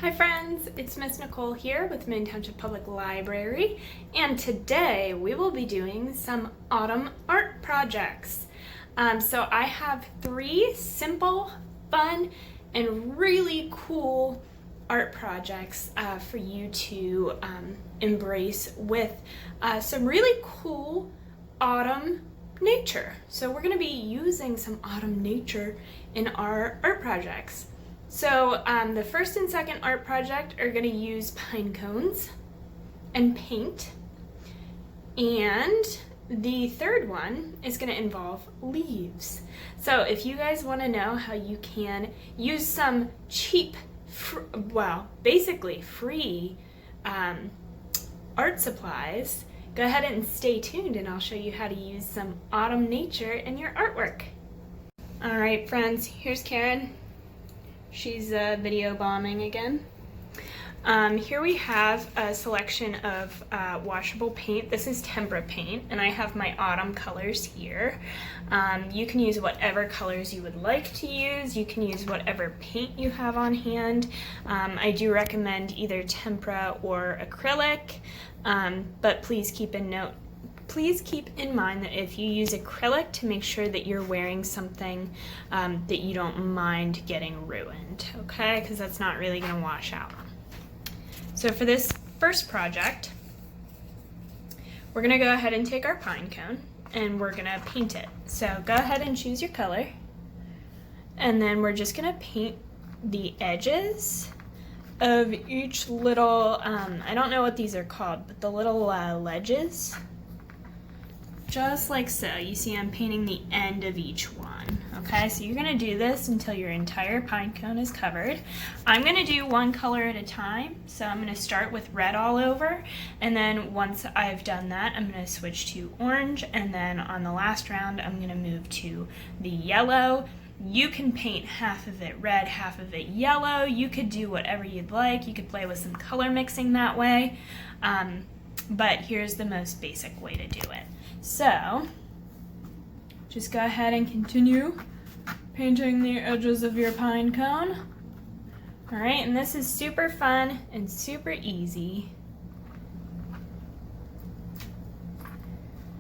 Hi friends, it's Miss Nicole here with Maine Township Public Library, and today we will be doing some autumn art projects. So I have 3 simple, fun, and really cool art projects for you to embrace with some really cool autumn nature. So we're going to be using some autumn nature in our art projects. So the first and second art project are going to use pine cones and paint, and the third one is going to involve leaves. So if you guys want to know how you can use some cheap, basically free art supplies, go ahead and stay tuned and I'll show you how to use some autumn nature in your artwork. Alright friends, here's Karen. She's video bombing again. Here we have a selection of washable paint. This is tempera paint, and I have my autumn colors here. You can use whatever colors you would like to use. You can use whatever paint you have on hand. I do recommend either tempera or acrylic, but please keep in mind that if you use acrylic, to make sure that you're wearing something that you don't mind getting ruined, okay? Because that's not really going to wash out. So for this first project, we're going to go ahead and take our pine cone and we're going to paint it. So go ahead and choose your color, and then we're just going to paint the edges of each little, I don't know what these are called, but the little ledges. Just like so. You see I'm painting the end of each one. Okay, so you're gonna do this until your entire pine cone is covered. I'm gonna do one color at a time. So I'm gonna start with red all over, and then once I've done that, I'm gonna switch to orange, and then on the last round, I'm gonna move to the yellow. You can paint half of it red, half of it yellow. You could do whatever you'd like. You could play with some color mixing that way. But here's the most basic way to do it. So, just go ahead and continue painting the edges of your pine cone. Alright, and this is super fun and super easy.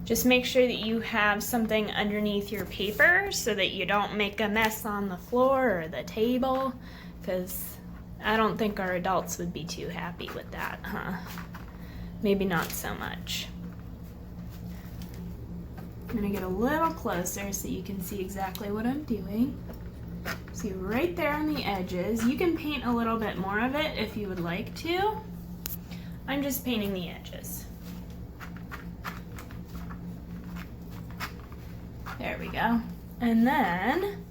Just make sure that you have something underneath your paper so that you don't make a mess on the floor or the table, because I don't think our adults would be too happy with that, huh? Maybe not so much. I'm gonna get a little closer so you can see exactly what I'm doing. See right there on the edges. You can paint a little bit more of it if you would like to. I'm just painting the edges. There we go. And then,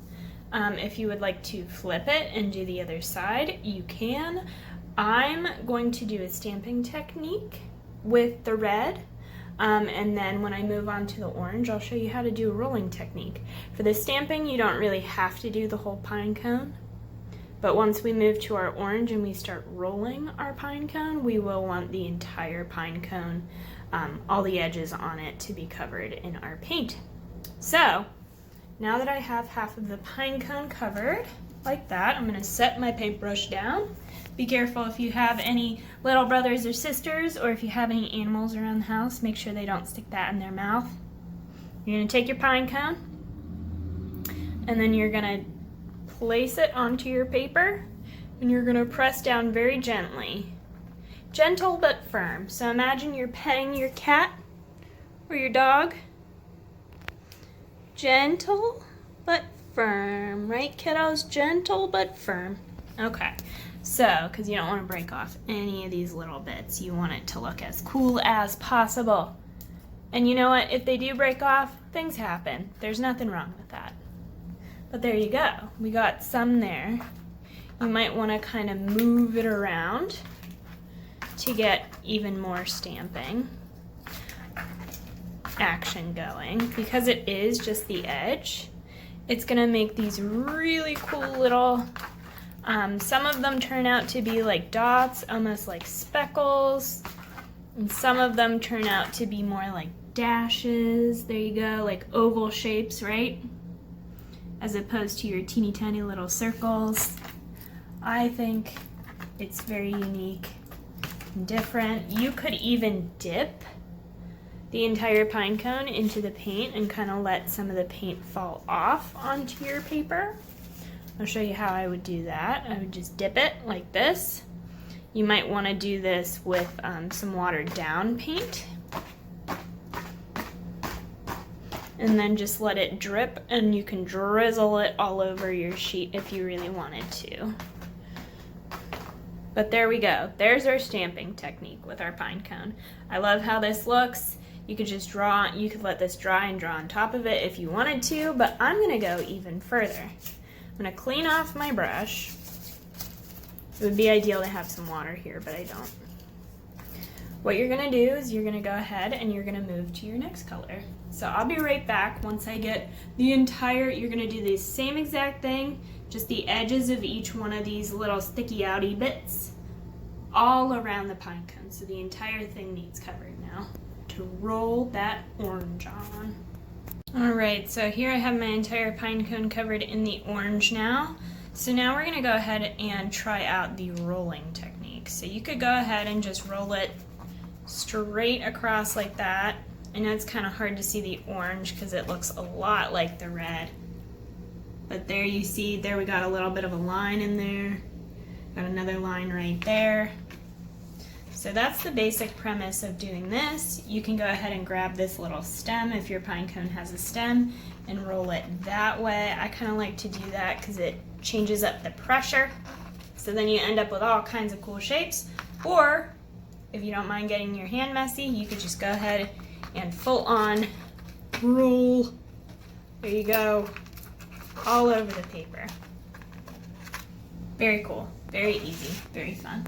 if you would like to flip it and do the other side, you can. I'm going to do a stamping technique with the red. And then when I move on to the orange, I'll show you how to do a rolling technique. For the stamping, you don't really have to do the whole pine cone, but once we move to our orange and we start rolling our pine cone, we will want the entire pine cone, all the edges on it, to be covered in our paint. So, now that I have half of the pine cone covered, like that, I'm going to set my paintbrush down. Be careful if you have any little brothers or sisters, or if you have any animals around the house, make sure they don't stick that in their mouth. You're going to take your pine cone, and then you're going to place it onto your paper, and you're going to press down very gently. Gentle but firm. So imagine you're petting your cat or your dog. Gentle but firm, right kiddos? Gentle but firm. Okay. So, because you don't want to break off any of these little bits. You want it to look as cool as possible. And you know what? If they do break off, things happen. There's nothing wrong with that. But there you go. We got some there. You might want to kind of move it around to get even more stamping action going. Because it is just the edge, it's going to make these really cool little... some of them turn out to be like dots, almost like speckles, and some of them turn out to be more like dashes. There you go, like oval shapes, right? As opposed to your teeny tiny little circles. I think It's very unique and different. You could even dip the entire pine cone into the paint and kind of let some of the paint fall off onto your paper. I'll show you how I would do that. I would just dip it like this. You might want to do this with some watered down paint. And then just let it drip, and you can drizzle it all over your sheet if you really wanted to. But there we go. There's our stamping technique with our pine cone. I love how this looks. You could just draw, you could let this dry and draw on top of it if you wanted to, but I'm gonna go even further. I'm gonna clean off my brush. It would be ideal to have some water here, but I don't. What you're gonna do is you're gonna go ahead and you're gonna move to your next color. So I'll be right back once I get the entire, you're gonna do the same exact thing, just the edges of each one of these little sticky outy bits all around the pine cone. So the entire thing needs covering now to roll that orange on. All right, so here I have my entire pine cone covered in the orange now. So now we're gonna go ahead and try out the rolling technique. So you could go ahead and just roll it straight across like that. I know it's kind of hard to see the orange because it looks a lot like the red. But there you see, there we got a little bit of a line in there. Got another line right there. So that's the basic premise of doing this. You can go ahead and grab this little stem if your pine cone has a stem and roll it that way. I kind of like to do that because it changes up the pressure. So then you end up with all kinds of cool shapes. Or if you don't mind getting your hand messy, you could just go ahead and full on roll. There you go. All over the paper. Very cool, very easy, very fun.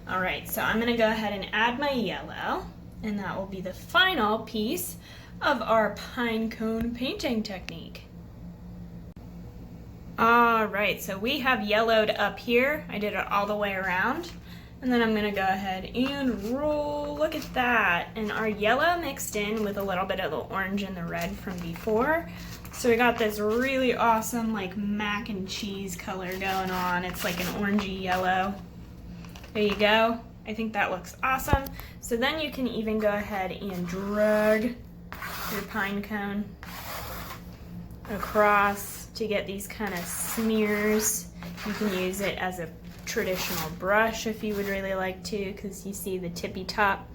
All right, so I'm gonna go ahead and add my yellow, and that will be the final piece of our pine cone painting technique. All right, so we have yellowed up here. I did it all the way around. And then I'm gonna go ahead and roll, look at that. And our yellow mixed in with a little bit of the orange and the red from before. So we got this really awesome like mac and cheese color going on. It's like an orangey yellow. There you go. I think that looks awesome. So then you can even go ahead and drag your pine cone across to get these kind of smears. You can use it as a traditional brush if you would really like to, because you see the tippy top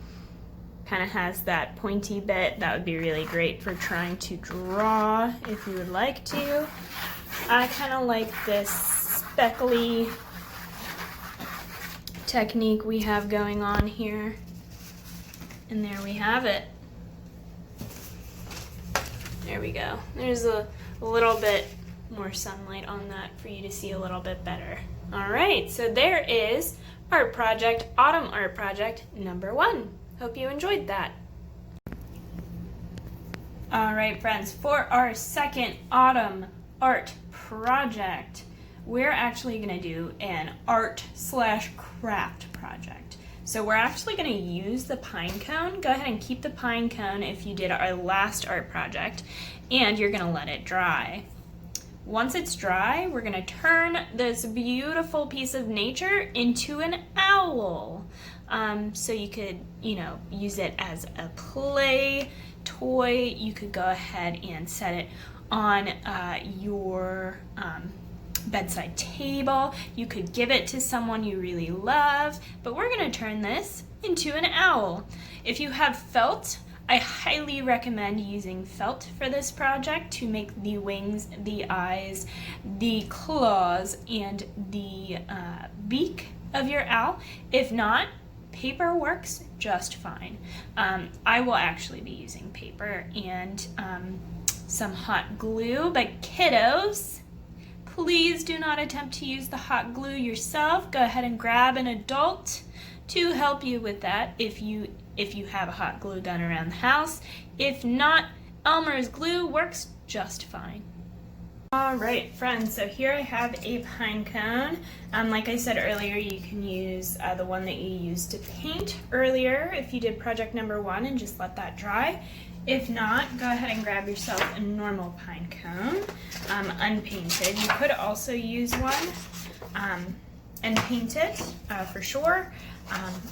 kind of has that pointy bit. That would be really great for trying to draw if you would like to. I kind of like this speckly technique we have going on here. And there we have it. There we go. There's a little bit more sunlight on that for you to see a little bit better. All right, so there is art project, autumn art project number 1. Hope you enjoyed that. All right, friends, for our second autumn art project, we're actually gonna do an art/craft project. So we're actually gonna use the pine cone. Go ahead and keep the pine cone if you did our last art project, and you're gonna let it dry. Once it's dry, we're gonna turn this beautiful piece of nature into an owl. So you could, use it as a play toy. You could go ahead and set it on your bedside table. You could give it to someone you really love, but we're gonna turn this into an owl. If you have felt, I highly recommend using felt for this project to make the wings, the eyes, the claws, and the beak of your owl. If not, paper works just fine. I will actually be using paper and some hot glue, but kiddos, please do not attempt to use the hot glue yourself. Go ahead and grab an adult to help you with that if you have a hot glue gun around the house. If not, Elmer's glue works just fine. All right, friends, so here I have a pine cone. Like I said earlier, you can use the one that you used to paint earlier if you did project number 1 and just let that dry. If not, go ahead and grab yourself a normal pine cone, unpainted. You could also use one and paint it for sure.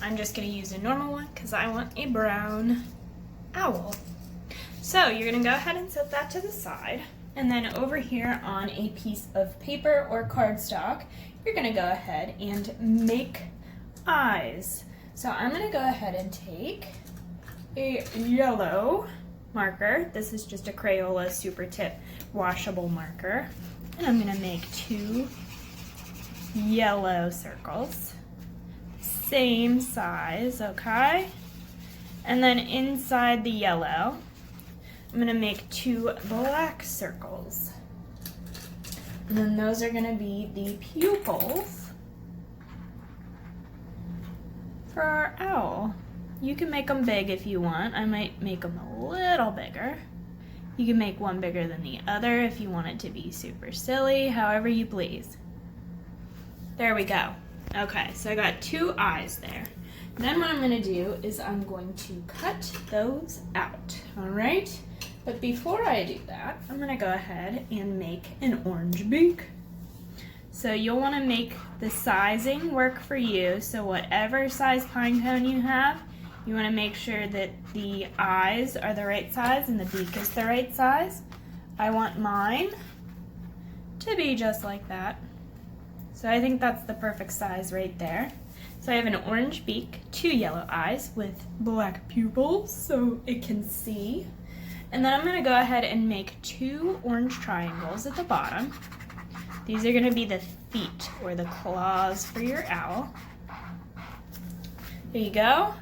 I'm just gonna use a normal one because I want a brown owl. So you're gonna go ahead and set that to the side. And then over here on a piece of paper or cardstock, you're gonna go ahead and make eyes. So I'm gonna go ahead and take a yellow marker. This is just a Crayola Super Tip washable marker. And I'm gonna make 2 yellow circles. Same size, okay? And then inside the yellow, I'm gonna make 2 black circles. And then those are gonna be the pupils for our owl. You can make them big if you want. I might make them a little bigger. You can make one bigger than the other if you want it to be super silly, however you please. There we go. Okay, so I got 2 eyes there. Then what I'm gonna do is I'm going to cut those out, all right? But before I do that, I'm gonna go ahead and make an orange beak. So you'll wanna make the sizing work for you. So whatever size pine cone you have, you wanna make sure that the eyes are the right size and the beak is the right size. I want mine to be just like that. So I think that's the perfect size right there. So I have an orange beak, 2 yellow eyes with black pupils so it can see. And then I'm gonna go ahead and make 2 orange triangles at the bottom. These are gonna be the feet or the claws for your owl. There you go.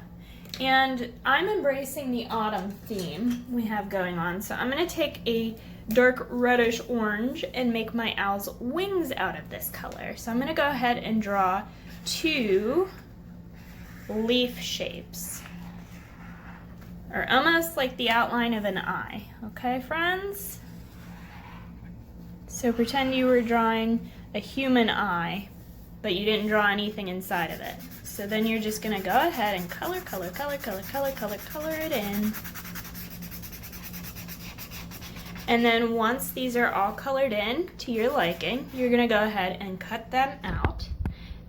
And I'm embracing the autumn theme we have going on. So I'm gonna take a dark reddish orange and make my owl's wings out of this color. So I'm gonna go ahead and draw 2 leaf shapes, or almost like the outline of an eye. Okay, friends? So pretend you were drawing a human eye, but you didn't draw anything inside of it. So then you're just gonna go ahead and color it in. And then once these are all colored in to your liking, you're gonna go ahead and cut them out.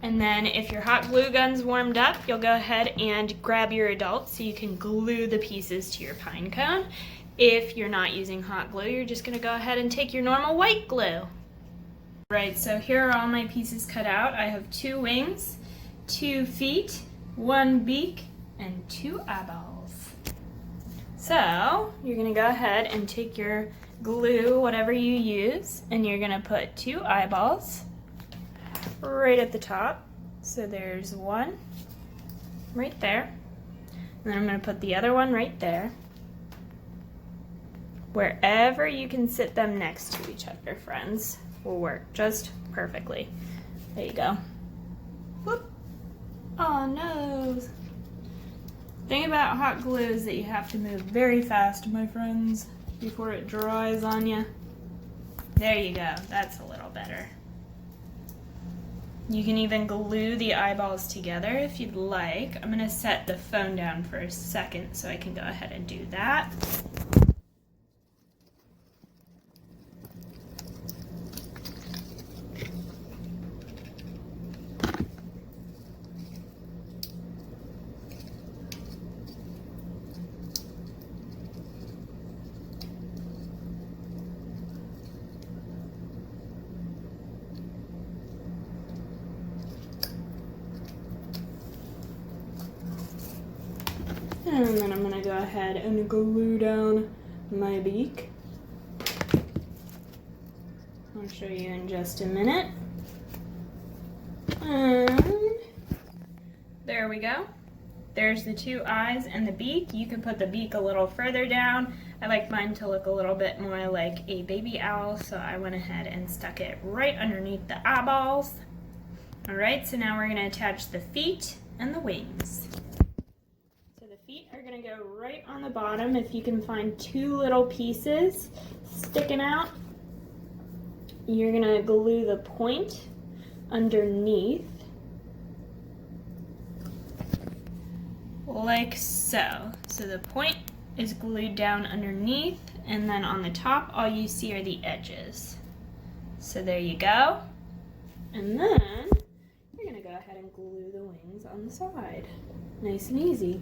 And then if your hot glue gun's warmed up, you'll go ahead and grab your adult so you can glue the pieces to your pine cone. If you're not using hot glue, you're just gonna go ahead and take your normal white glue. Right, so here are all my pieces cut out. I have 2 wings, 2 feet, 1 beak, and 2 eyeballs. So you're gonna go ahead and take your glue, whatever you use, and you're gonna put 2 eyeballs right at the top. So there's 1 right there. And then I'm gonna put the other one right there. Wherever you can sit them next to each other, friends, will work just perfectly. There you go. Whoop. Oh no. The thing about hot glue is that you have to move very fast, my friends, before it dries on you. There you go. That's a little better. You can even glue the eyeballs together if you'd like. I'm going to set the phone down for a second so I can go ahead and do that. And then I'm gonna go ahead and glue down my beak. I'll show you in just a minute. And there we go. There's the 2 eyes and the beak. You can put the beak a little further down. I like mine to look a little bit more like a baby owl, so I went ahead and stuck it right underneath the eyeballs. All right, so now we're gonna attach the feet and the wings. Feet are going to go right on the bottom. If you can find 2 little pieces sticking out, you're going to glue the point underneath like so. So the point is glued down underneath, and then on the top all you see are the edges. So there you go. And then you're going wings on the side. Nice and easy.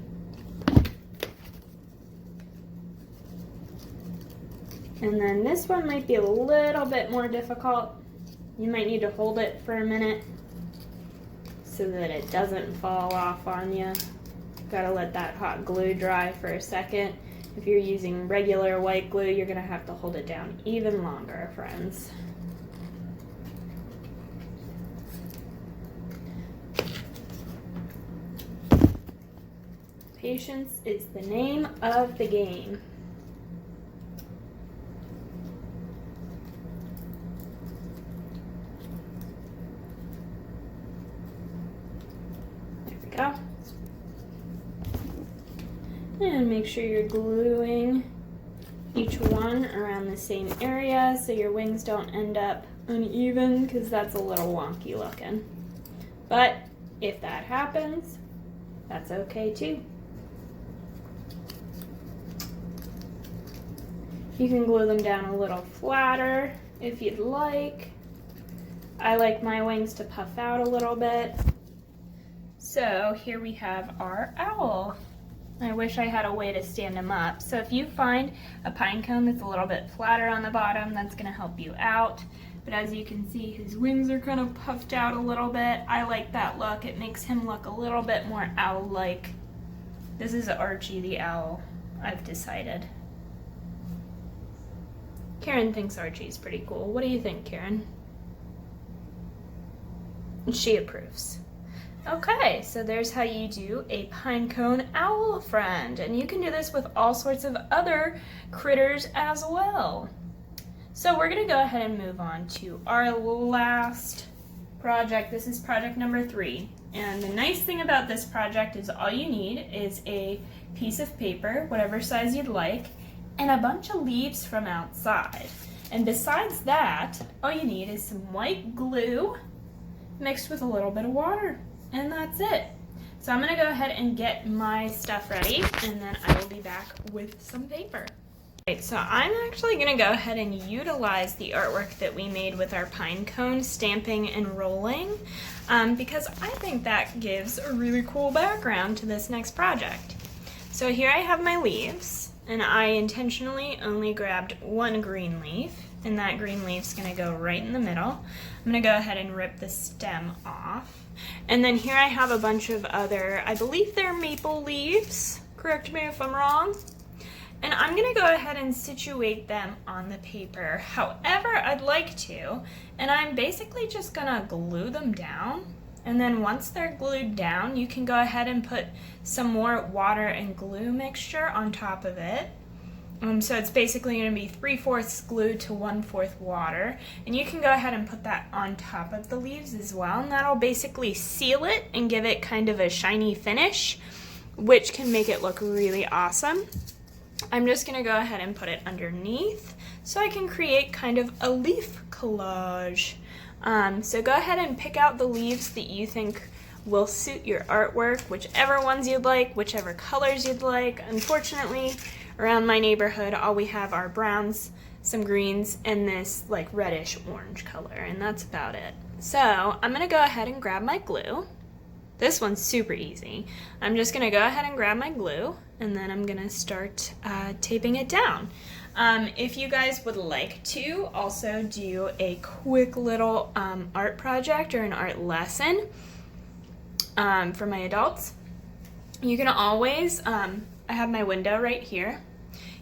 And then this one might be a little bit more difficult. You might need to hold it for a minute so that it doesn't fall off on you. Gotta let that hot glue dry for a second. If you're using regular white glue, you're gonna have to hold it down even longer, friends. Patience is the name of the game. Go. And make sure you're gluing each one around the same area so your wings don't end up uneven, because that's a little wonky looking. But if that happens, that's okay too. You can glue them down a little flatter if you'd like. I like my wings to puff out a little bit. So here we have our owl. I wish I had a way to stand him up. So if you find a pine cone that's a little bit flatter on the bottom, that's gonna help you out. But as you can see, his wings are kind of puffed out a little bit. I like that look. It makes him look a little bit more owl-like. This is Archie the owl, I've decided. Karen thinks Archie's pretty cool. What do you think, Karen? She approves. Okay, so there's how you do a pine cone owl friend, and you can do this with all sorts of other critters as well. So we're gonna go ahead and move on to our last project. This is project number 3, and the nice thing about this project is all you need is a piece of paper, whatever size you'd like, and a bunch of leaves from outside. And besides that, all you need is some white glue mixed with a little bit of water. And that's it. So I'm gonna go ahead and get my stuff ready, and then I will be back with some paper. Right, so I'm actually gonna go ahead and utilize the artwork that we made with our pine cone stamping and rolling, because I think that gives a really cool background to this next project. So here I have my leaves, and I intentionally only grabbed one green leaf, and that green leaf's gonna go right in the middle. I'm gonna go ahead and rip the stem off. And then here I have a bunch of other, I believe they're maple leaves, correct me if I'm wrong. And I'm gonna go ahead and situate them on the paper however I'd like to, and I'm basically just gonna glue them down. And then once they're glued down, you can go ahead and put some more water and glue mixture on top of it. So it's basically going to be 3/4 glue to 1/4 water, and you can go ahead and put that on top of the leaves as well, and that'll basically seal it and give it kind of a shiny finish, which can make it look really awesome. I'm just going to go ahead and put it underneath so I can create kind of a leaf collage. So go ahead and pick out the leaves that you think will suit your artwork, whichever ones you'd like, whichever colors you'd like. Unfortunately, around my neighborhood, all we have are browns, some greens, and this like reddish orange color, and that's about it. So I'm gonna go ahead and grab my glue. This one's super easy. I'm just gonna go ahead and grab my glue, and then I'm gonna start taping it down. If you guys would like to also do a quick little art project or an art lesson for my adults, you can always, I have my window right here.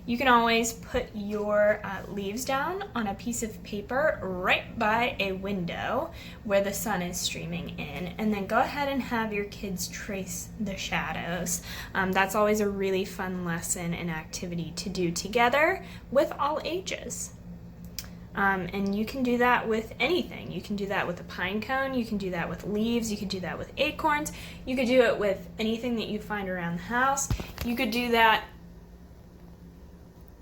You can always put your leaves down on a piece of paper right by a window where the sun is streaming in, and then go ahead and have your kids trace the shadows. That's always a really fun lesson and activity to do together with all ages. And you can do that with anything. You can do that with a pine cone, you can do that with leaves, you could do that with acorns, you could do it with anything that you find around the house. You could do that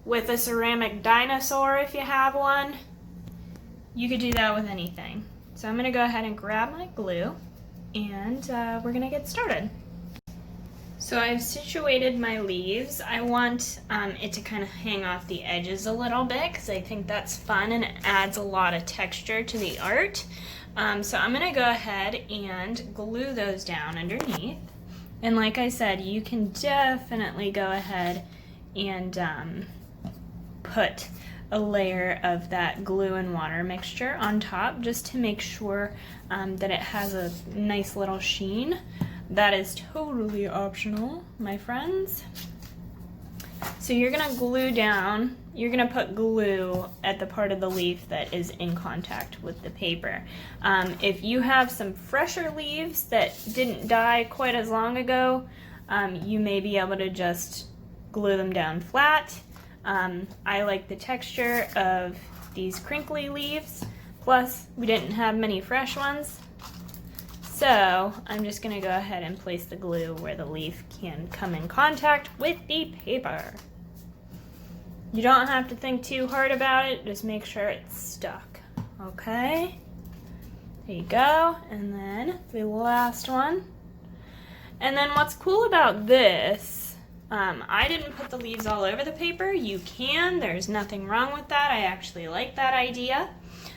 with a ceramic dinosaur if you have one. You could do that with anything. So I'm gonna go ahead and grab my glue, and we're gonna get started. So I've situated my leaves. I want it to kind of hang off the edges a little bit because I think that's fun and it adds a lot of texture to the art. So I'm gonna go ahead and glue those down underneath. And like I said, you can definitely go ahead and put a layer of that glue and water mixture on top just to make sure that it has a nice little sheen. That is totally optional, my friends. So you're gonna glue down, you're gonna put glue at the part of the leaf that is in contact with the paper. If you have some fresher leaves that didn't die quite as long ago, you may be able to just glue them down flat. I like the texture of these crinkly leaves, plus we didn't have many fresh ones. So I'm just gonna go ahead and place the glue where the leaf can come in contact with the paper. You don't have to think too hard about it, just make sure it's stuck, okay? There you go, and then the last one. And then what's cool about this, I didn't put the leaves all over the paper. You can, there's nothing wrong with that. I actually like that idea.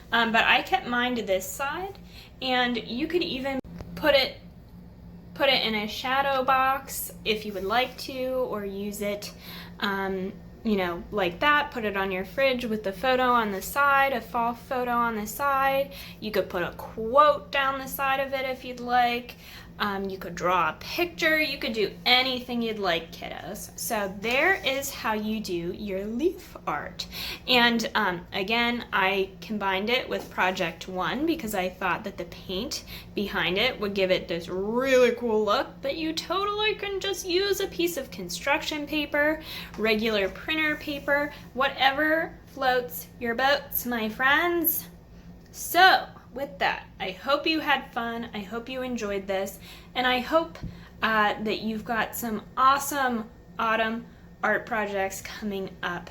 But I kept mine to this side, and you could even put it in a shadow box if you would like to, or use it, you know, like that. Put it on your fridge with the photo on the side, a fall photo on the side. You could put a quote down the side of it if you'd like. You could draw a picture. You could do anything you'd like, kiddos. So there is how you do your leaf art. And again, I combined it with Project One because I thought that the paint behind it would give it this really cool look, but you totally can just use a piece of construction paper, regular printer paper, whatever floats your boats, my friends. So with that, I hope you had fun. I hope you enjoyed this, and I hope that you've got some awesome autumn art projects coming up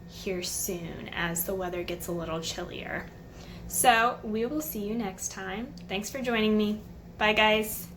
here soon as the weather gets a little chillier. So we will see you next time. Thanks for joining me. Bye, guys.